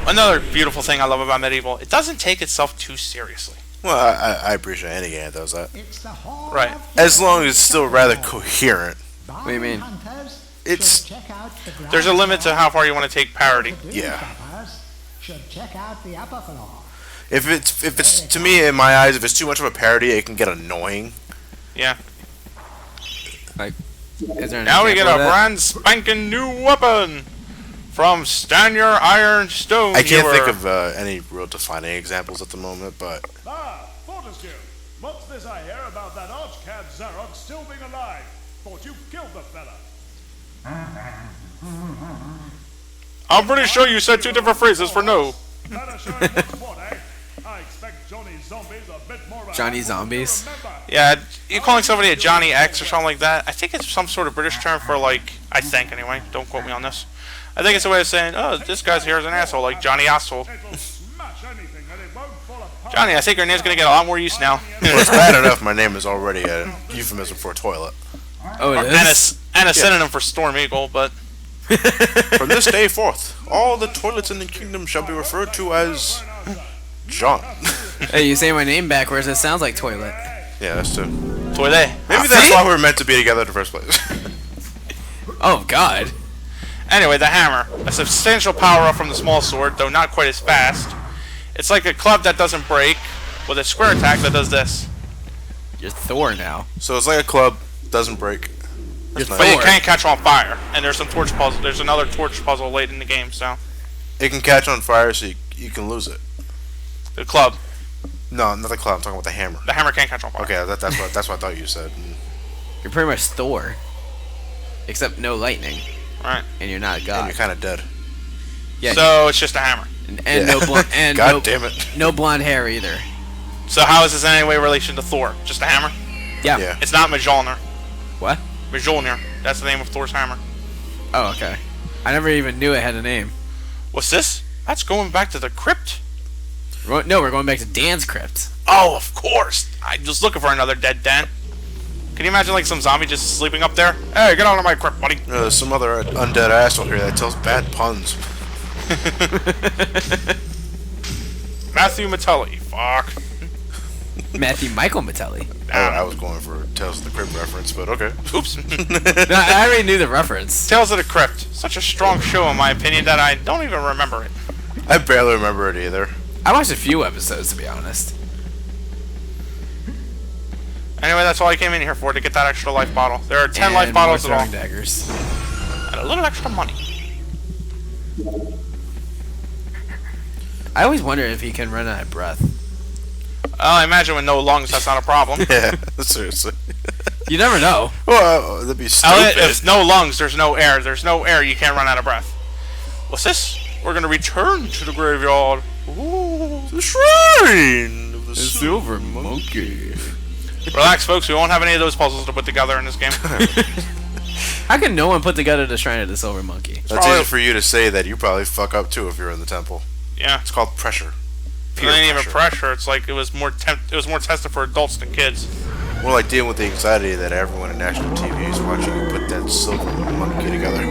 Another beautiful thing I love about Medieval, it doesn't take itself too seriously. Well, I appreciate any game that does that. Right. As long as it's still rather coherent. What do you mean? It's There's a limit to how far you want to take parody. yeah. If it's to me in my eyes, if it's too much of a parody, it can get annoying. Yeah. Like, is there an Now we get example a of that? brand spanking new weapon from Stand Your Iron Stone. I can't You think were- of any real defining examples at the moment, but Fortescue, what's this I hear about that arch-cad Zarok still being alive? Thought you killed the fella. I'm pretty sure you said two different phrases for no. Better show him what's what, eh? I expect Johnny Zombies a bit more. Johnny Zombies? Yeah, you calling somebody a Johnny X or something like that? I think it's some sort of British term for like. I think anyway. Don't quote me on this. I think it's a way of saying, oh, this guy's here is an asshole, like Johnny Asshole. It'll smash anything and it won't fall apart. Johnny, I think your name's gonna get a lot more use now. well, it's bad enough my name is already a euphemism for a toilet. Oh, it and is? a synonym for Storm Eagle, but From this day forth, all the toilets in the kingdom shall be referred to as John. Hey, you say my name backwards, it sounds like toilet. Yeah, that's true. toilet. Maybe that's see? why we were meant to be together in the first place. Oh, God. Anyway, the hammer. A substantial power up from the small sword, though not quite as fast. It's like a club that doesn't break, with a square attack that does this. You're Thor now. So it's like a club, doesn't break. That's You're But nice. it can't catch on fire. And there's some torch puzzle. There's another torch puzzle late in the game, so. It can catch on fire, so you can lose it. The club. No, not the club. I'm talking about the hammer. The hammer can't catch on fire. Okay, that's what I thought you said. You're pretty much Thor. Except no lightning. Right. And you're not a And god. you're kind of dead. Yeah. So it's just a hammer. and Yeah. no blonde and God no, damn it. no blonde hair either. So how is this in any way relation to Thor? Just a hammer? Yeah. Yeah. It's not Mjolnir. What? Mjolnir. That's the name of Thor's hammer. Oh, okay. I never even knew it had a name. What's this? That's going back to the crypt. No, we're going back to Dan's crypt. Oh, of course. I'm just looking for another dead Dan. Can you imagine like some zombie just sleeping up there? Hey, get out of my crypt, buddy. There's some other undead asshole here that tells bad puns. Matthew Mattelli. Fuck. Matthew Michael Mattelli. I was going for Tales of the Crypt reference, but okay. Oops. No, I already knew the reference. Tales of the Crypt. Such a strong show, in my opinion, that I don't even remember it. I barely remember it either. I watched a few episodes, to be honest. Anyway, that's all I came in here for, to get that extra life bottle. There are 10 And life bottles more at all. throwing daggers. And a little extra money. I always wonder if he can run out of breath. I imagine with no lungs, that's not a problem. Yeah, seriously. You never know. Well, that'd be Elliot, stupid. if no lungs, there's no air. There's no air, you can't run out of breath. What's this? We're gonna return to the graveyard. Ooh. The shrine of the silver monkey. Relax, folks. We won't have any of those puzzles to put together in this game. How can no one put together the Shrine of the Silver Monkey? That's probably- easy for you to say that you probably fuck up too if you're in the temple. Yeah. It's called pressure. It ain't even pressure. It's like it was more tested for adults than kids. More like dealing with the anxiety that everyone in national TV is watching you put that silver monkey together.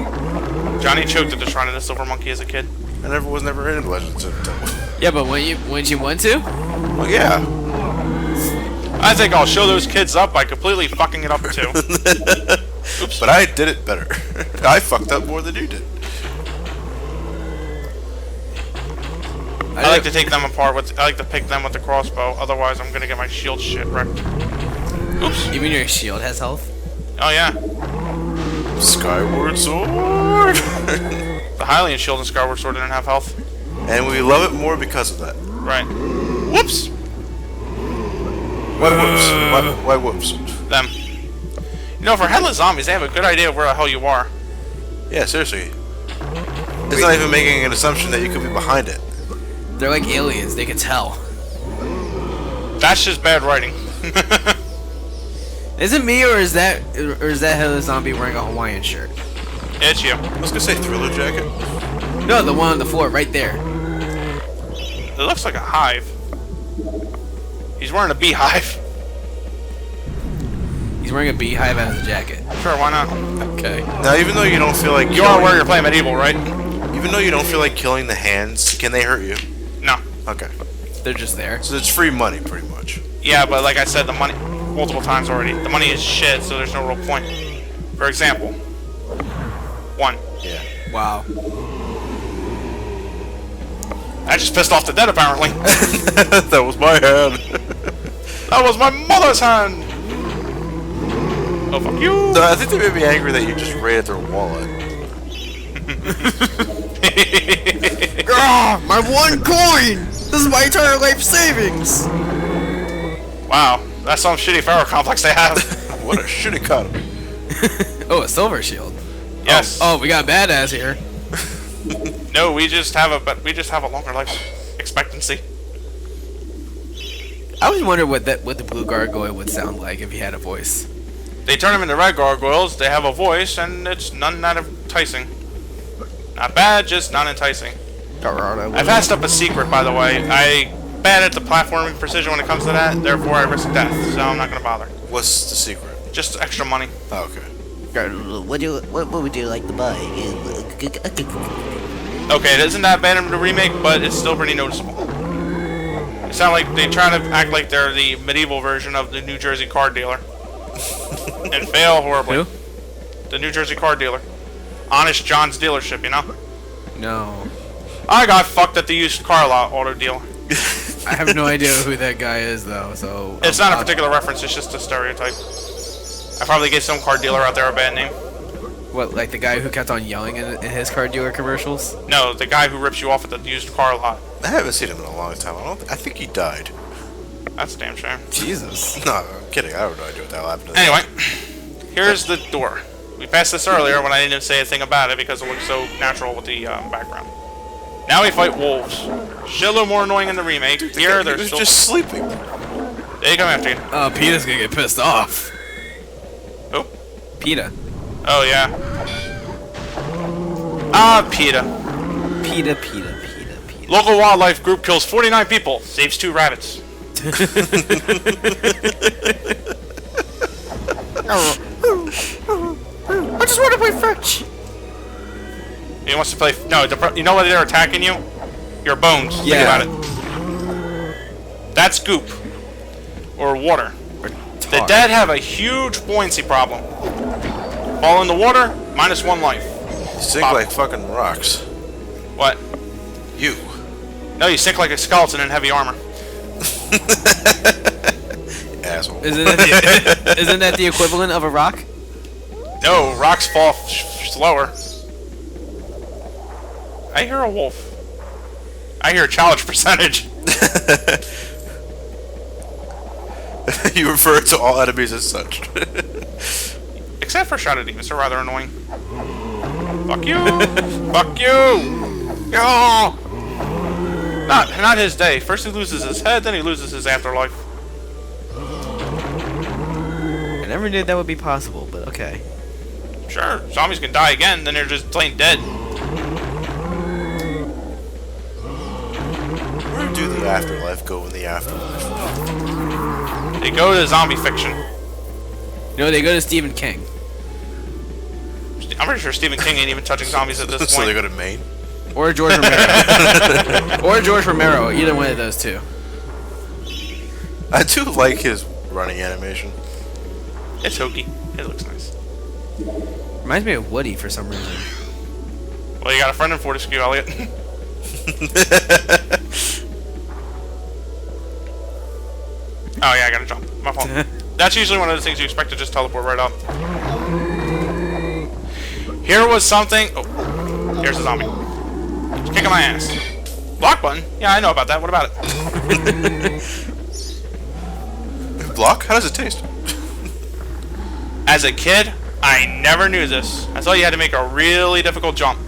Johnny choked at the Shrine of the Silver Monkey as a kid. I was never in Legends of the Temple. Yeah, but when you want to? Well, yeah. I think I'll show those kids up by completely fucking it up too. Oops. But I did it better. I fucked up more than you did. I like to take them apart with. I like to pick them with the crossbow. Otherwise, I'm gonna get my shield shit wrecked. Oops. Even your shield has health? Oh yeah. Skyward Sword! The Hylian shield and Skyward Sword didn't have health. And we love it more because of that. Right. Whoops. Why whoops? Why whoops? Them. You know, for headless zombies, they have a good idea of where the hell you are. Yeah, seriously. It's not even making an assumption that you could be behind it. They're like aliens, they can tell. That's just bad writing. Is it me or is that headless zombie wearing a Hawaiian shirt? It's you. I was gonna say Thriller Jacket. No, the one on the floor, right there. It looks like a hive. He's wearing a beehive. He's wearing a beehive as a jacket. Sure, why not? Okay. Now, even though you don't feel like You are where you're playing Medieval, right? Even though you don't feel like killing the hands, can they hurt you? No. Okay. They're just there. So it's free money, pretty much. Yeah, but like I said, the money multiple times already. The money is shit, so there's no real point. For example, 1. Yeah. Wow. I just pissed off the dead, apparently. That was my hand. That was my mother's hand. Oh, fuck you. No, I think they made me angry that you just raided their wallet. Ah, my 1 coin! This is my entire life savings! Wow, that's some shitty pharaoh complex they have. What a shit economy. Oh, a silver shield. Yes. Oh, we got a badass here. No, we just have a longer life expectancy. I always wonder what the blue gargoyle would sound like if he had a voice. They turn them into red gargoyles. They have a voice, and it's none that enticing. Not bad, just not enticing. I passed up a secret, by the way. I bad at the platforming precision when it comes to that. Therefore, I risk death, so I'm not gonna bother. What's the secret? Just extra money. Oh, okay. What would you like to buy? Okay, it isn't that bad in the remake, but it's still pretty noticeable. It sounds like they try to act like they're the medieval version of the New Jersey car dealer. And fail horribly. Who? The New Jersey car dealer. Honest John's dealership, you know? No. I got fucked at the used car lot auto deal. I have no idea who that guy is, though, so... It's not a particular reference, it's just a stereotype. I probably gave some car dealer out there a bad name. What, like the guy who kept on yelling in his car dealer commercials? No, the guy who rips you off at the used car lot. I haven't seen him in a long time. I think he died. That's a damn shame. Jesus. No, I'm kidding. I have no idea what the hell happened to that. Anyway, here's the door. We passed this earlier when I didn't say a thing about it because it looked so natural with the background. Now we fight wolves. Shit a little more annoying in the remake. Here, they're He was still... just sleeping. They come after you. Oh, PETA's gonna get pissed off. Who? PETA. Oh, yeah. Ah, PETA. PETA. Local wildlife group kills 49 people. Saves 2 rabbits. I just want to play fetch. He wants to play... No, you know why they're attacking you? Your bones. Yeah. Think about it. That's goop. Or water. The tar. dead have a huge buoyancy problem. Fall in the water, -1 life. You sink Bob. like fucking rocks. What? You. No, you sink like a skeleton in heavy armor. Asshole. Isn't that the equivalent of a rock? No, rocks fall slower. I hear a wolf. I hear a challenge percentage. You refer to all enemies as such. Except for Shadow Demons, they're rather annoying. Fuck you! Fuck you! Oh! Not his day. First he loses his head, then he loses his afterlife. I never knew that would be possible, but okay. Sure, zombies can die again, then they're just plain dead. Where do the afterlife go in the afterlife? They go to zombie fiction. No, they go to Stephen King. I'm pretty sure Stephen King ain't even touching zombies at this point. So they go to Maine? Or George Romero. Or George Romero, either one of those two. I do like his running animation. It's hokey. It looks nice. Reminds me of Woody for some reason. Well, you got a friend in Fortescue, Elliot. Oh yeah, I gotta jump. My fault. That's usually one of the things you expect to just teleport right up. Here was something... Oh, here's a zombie. It's kicking my ass. Block button? Yeah, I know about that. What about it? Block? How does it taste? As a kid, I never knew this. I thought you had to make a really difficult jump.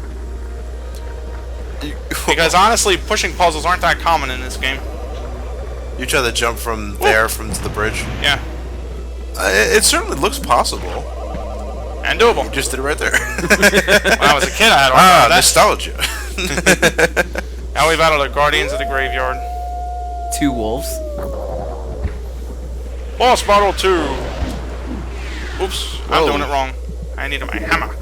Because honestly, pushing puzzles aren't that common in this game. You try to jump from there from to the bridge? Yeah. It certainly looks possible. And doable. You just did it right there. When I was a kid, I had a hard time nostalgia. with that. Now we battled the Guardians of the Graveyard. 2 wolves. Boss battle 2. Oops, I'm Whoa. doing it wrong. I need my hammer.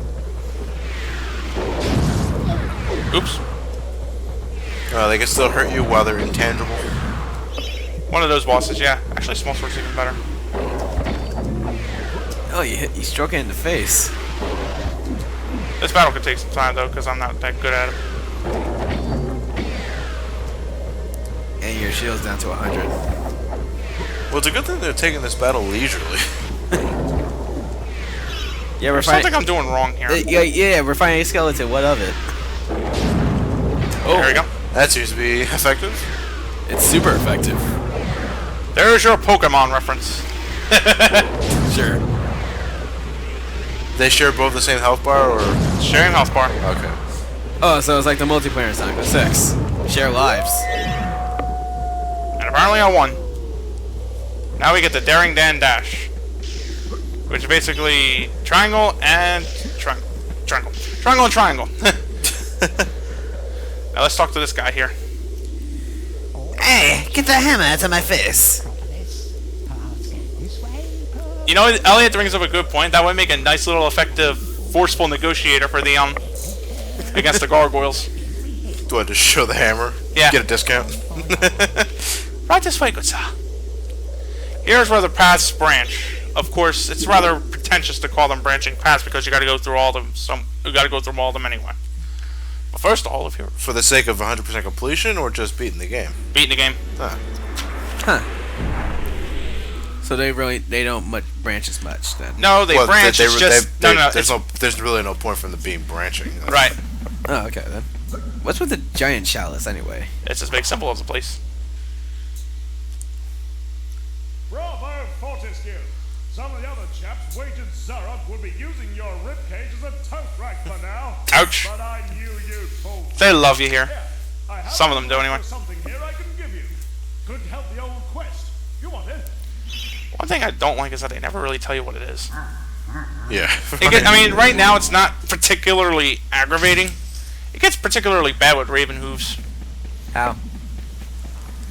Oops. They can still hurt you while they're intangible. One of those bosses, yeah. Actually, small sword's even better. Oh, you struck it in the face. This battle could take some time, though, because I'm not that good at it. And your shield's down to 100. Well, it's a good thing they're taking this battle leisurely. Yeah, we're There's something I'm doing wrong here. yeah, we're fighting a skeleton. What of it? There we go. That seems to be effective. It's super effective. There's your Pokemon reference. Sure. They share both the same health bar, or? Sharing health bar. Okay. Oh, so it's like the multiplayer in Sonic 06. Share lives. And apparently I won. Now we get the Daring Dan Dash. Which is basically triangle and triangle. Triangle and triangle. Now let's talk to this guy here. Hey, get the hammer out of my face. You know, Elliot brings up a good point. That would make a nice little effective, forceful negotiator for the, against the gargoyles. Do I just show the hammer? Yeah. Get a discount? Right this way, good sir. Here's where the paths branch. Of course, it's rather pretentious to call them branching paths because you got to go through all of them. You got to go through all of them anyway. But first, all of you For the sake of 100% completion, or just beating the game? beating the game. Huh. So they don't branch as much then. No, they branch. It's just There's really no point from the being branching. right. Oh, okay then. What's with the giant chalice anyway? It's as big symbol of the place. Bravo, Fortescue! Some of the other chaps wagered Zarok would be using your ribcage as a tote rack for now. Ouch. But I knew you'd pull. They love you here. Here, I have Some of them do anyway. something here I can give you. Could help the old quest. You want it? One thing I don't like is that they never really tell you what it is. Yeah. I mean, right now it's not particularly aggravating. It gets particularly bad with Raven Hooves. How?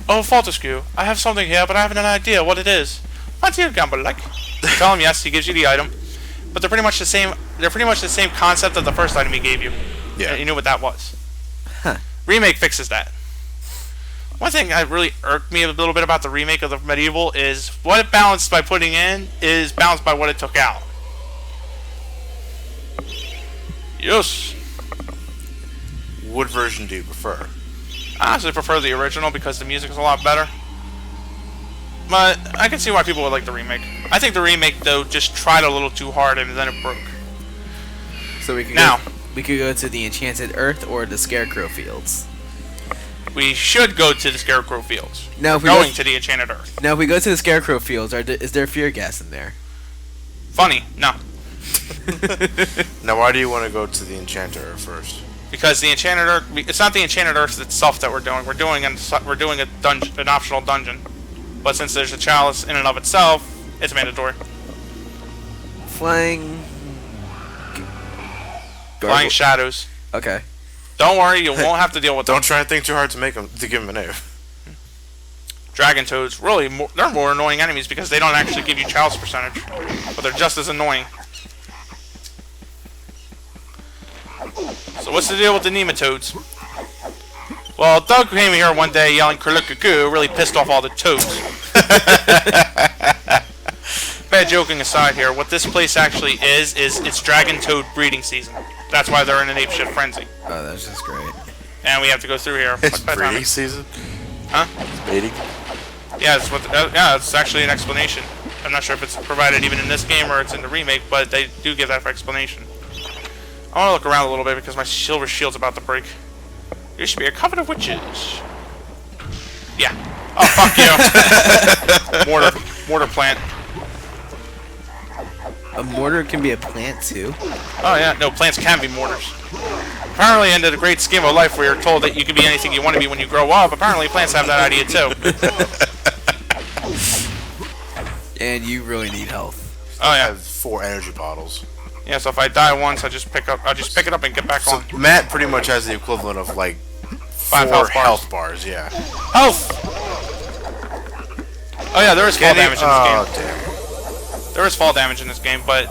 Oh, Fortescue, I have something here, but I haven't an idea what it is. What do you gamble like? You tell him yes, he gives you the item, but they're pretty much the same. They're pretty much the same concept of the first item he gave you. Yeah. You knew what that was. Huh. Remake fixes that. One thing that really irked me a little bit about the remake of the Medieval is what it balanced by putting in is balanced by what it took out. Yes. What version do you prefer? I honestly prefer the original because the music is a lot better. But I can see why people would like the remake. I think the remake, though, just tried a little too hard and then it broke. So we could Now. we could go to the Enchanted Earth or the Scarecrow Fields. We should go to the Scarecrow Fields. Now, if we Going go, to the Enchanted Earth. now if we go to the Scarecrow Fields, is there fear gas in there? Funny, no. Now, why do you want to go to the Enchanted Earth first? Because the Enchanted Earth, it's not the Enchanted Earth itself that we're doing. We're doing a dungeon, an optional dungeon. But since there's a chalice in and of itself, it's mandatory. Flying. Flying shadows. Okay. Don't worry, you won't have to deal with them. Don't try and think too hard to give him a name. Dragon toads, really, they're more annoying enemies because they don't actually give you chalice percentage, but they're just as annoying. So what's the deal with the nematodes? Well, Doug came here one day yelling "Curlicagoo," really pissed off all the toads. Bad joking aside here, what this place actually is it's dragon toad breeding season. That's why they're in an apeshit frenzy. Oh, that's just great. And we have to go through here. It's By the time- breeding season? Huh? Mating? Yeah, it's actually an explanation. I'm not sure if it's provided even in this game or it's in the remake, but they do give that for explanation. I want to look around a little bit because my silver shield's about to break. There should be a coven of witches. Yeah. Oh, fuck you. Mortar plant. A mortar can be a plant too. Oh, yeah. No, plants can be mortars. Apparently, in the great scheme of life, where you're told that you can be anything you want to be when you grow up, apparently plants have that idea too. And you really need health. Oh, I yeah. have 4 energy bottles. Yeah, so if I die once, I'll just pick it up and get back So on. Matt pretty much has the equivalent of like 5 4 health bars. yeah. Health! Oh yeah, there is fall damage in this game. Damn. There is fall damage in this game, but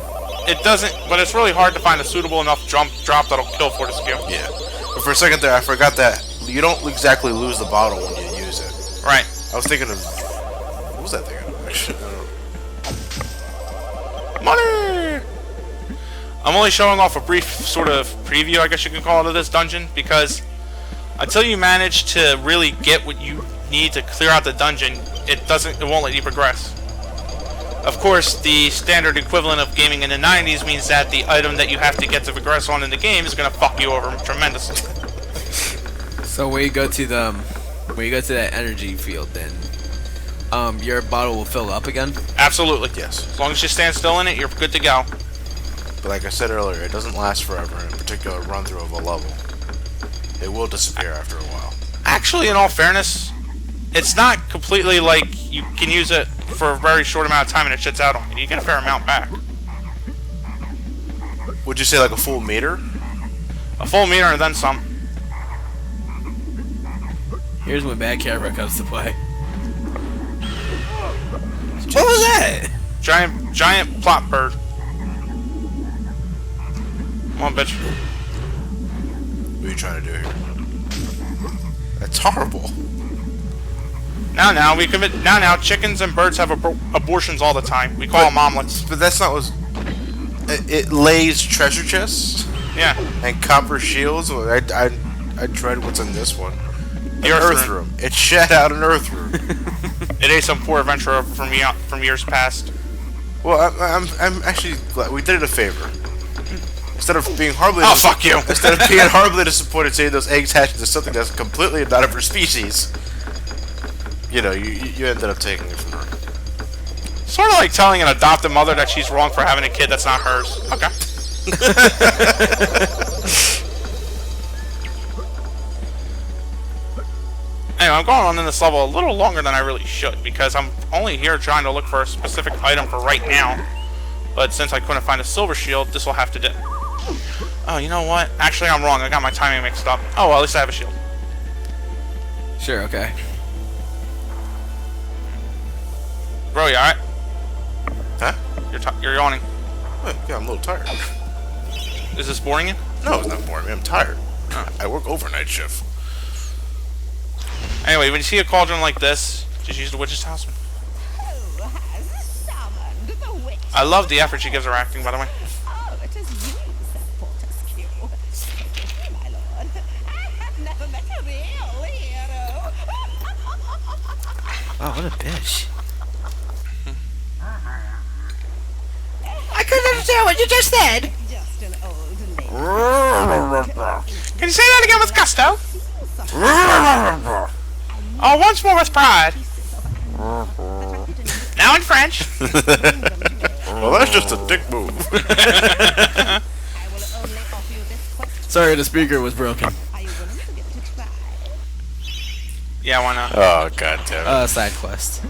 it doesn't. But it's really hard to find a suitable enough drop that'll kill Fortescue. Yeah. But for a second there, I forgot that you don't exactly lose the bottle when you use it. Right. I was thinking of... What was that thing? Actually, Money! I'm only showing off a brief sort of preview, I guess you can call it, of this dungeon, because until you manage to really get what you need to clear out the dungeon, it won't let you progress. Of course, the standard equivalent of gaming in the 90s means that the item that you have to get to progress on in the game is going to fuck you over tremendously. So when you go to that energy field, then your bottle will fill up again. Absolutely. yes. As long as you stand still in it, you're good to go. But like I said earlier, it doesn't last forever in a particular run-through of a level. It will disappear after a while. Actually, in all fairness, it's not completely like you can use it for a very short amount of time and it shits out on you. You get a fair amount back. Would you say like a full meter? A full meter and then some. Here's when bad camera comes to play. What was that? Giant plot bird. Come on, bitch. What are you trying to do here? That's horrible. Now we commit. Now chickens and birds have abortions all the time. We call them omelets. But that's not what... It lays treasure chests Yeah. and copper shields. I tried what's in this one. The Earth Room. It shat out an Earth Room. It ate some poor adventurer from years past. Well, I'm actually glad we did it a favor. Instead of being horribly fuck you! Instead of being horribly disappointed seeing those eggs hatch into something that's completely not of her species, you know, you ended up taking it from her. Sort of like telling an adopted mother that she's wrong for having a kid that's not hers. Okay. Anyway, I'm going on in this level a little longer than I really should because I'm only here trying to look for a specific item for right now. But since I couldn't find a silver shield, this will have to do. Oh, you know what? Actually, I'm wrong. I got my timing mixed up. Oh, well, at least I have a shield. Sure, okay. Bro, you alright? Huh? You're yawning. Yeah, I'm a little tired. Is this boring you? No, it's not boring. I'm tired. Oh. I work overnight shift. Anyway, when you see a cauldron like this, just use the witch's talisman. Who has summoned the witch? I love the effort she gives her acting, by the way. Oh, it is you, Sir Fortescue. My lord, I have never met a real hero. Oh, what a bitch. I couldn't understand what you just said. Just an old lady. Can you say that again with gusto? Oh, once more with pride. Now in French. Well, that's just a dick move. I will only offer you this quest. Sorry, the speaker was broken. Are you willing to give it a try? Yeah, why not? Oh, god damn it. Side quest.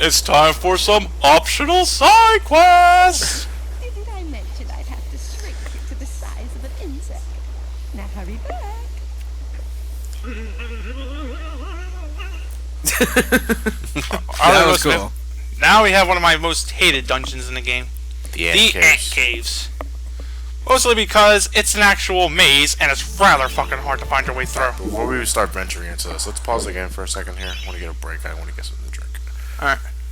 It's time for some optional side quests. Didn't I mention I'd have to shrink you to the size of an insect? Now hurry back. That was cool. Now we have one of my most hated dungeons in the game. The Ant Caves. Mostly because it's an actual maze and it's rather fucking hard to find your way through. Before we start venturing into this, let's pause again for a second here. I want to get a break. I want to get something to drink. Alright.